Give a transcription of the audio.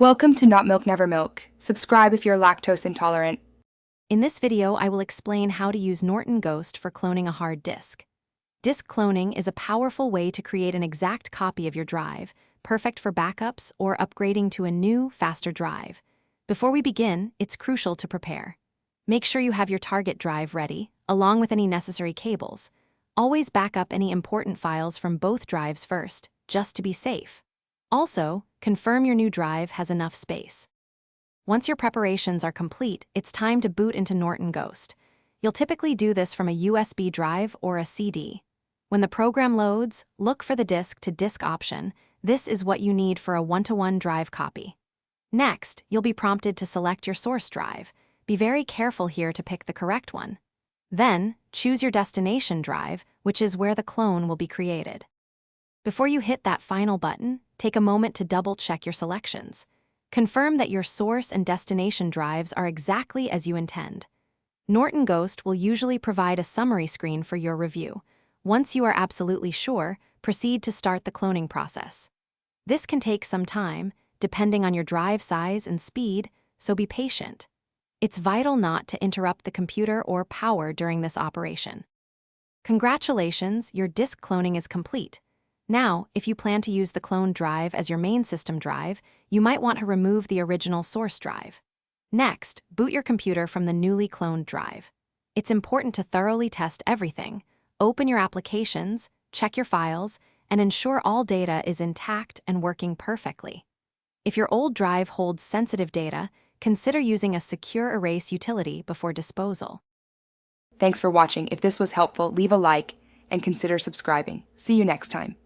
Welcome to Not Milk Never Milk. Subscribe if you're lactose intolerant. In this video, I will explain how to use Norton Ghost for cloning a hard disk. Disk cloning is a powerful way to create an exact copy of your drive, perfect for backups or upgrading to a new, faster drive. Before we begin, it's crucial to prepare. Make sure you have your target drive ready, along with any necessary cables. Always back up any important files from both drives first, just to be safe. Also, confirm your new drive has enough space. Once your preparations are complete, it's time to boot into Norton Ghost. You'll typically do this from a USB drive or a CD. When the program loads, look for the disk-to-disk option. This is what you need for a one-to-one drive copy. Next, you'll be prompted to select your source drive. Be very careful here to pick the correct one. Then, choose your destination drive, which is where the clone will be created. Before you hit that final button, take a moment to double-check your selections. Confirm that your source and destination drives are exactly as you intend. Norton Ghost will usually provide a summary screen for your review. Once you are absolutely sure, proceed to start the cloning process. This can take some time, depending on your drive size and speed, so be patient. It's vital not to interrupt the computer or power during this operation. Congratulations, your disk cloning is complete. Now, if you plan to use the cloned drive as your main system drive, you might want to remove the original source drive. Next, boot your computer from the newly cloned drive. It's important to thoroughly test everything. Open your applications, check your files, and ensure all data is intact and working perfectly. If your old drive holds sensitive data, consider using a secure erase utility before disposal. Thanks for watching. If this was helpful, leave a like and consider subscribing. See you next time.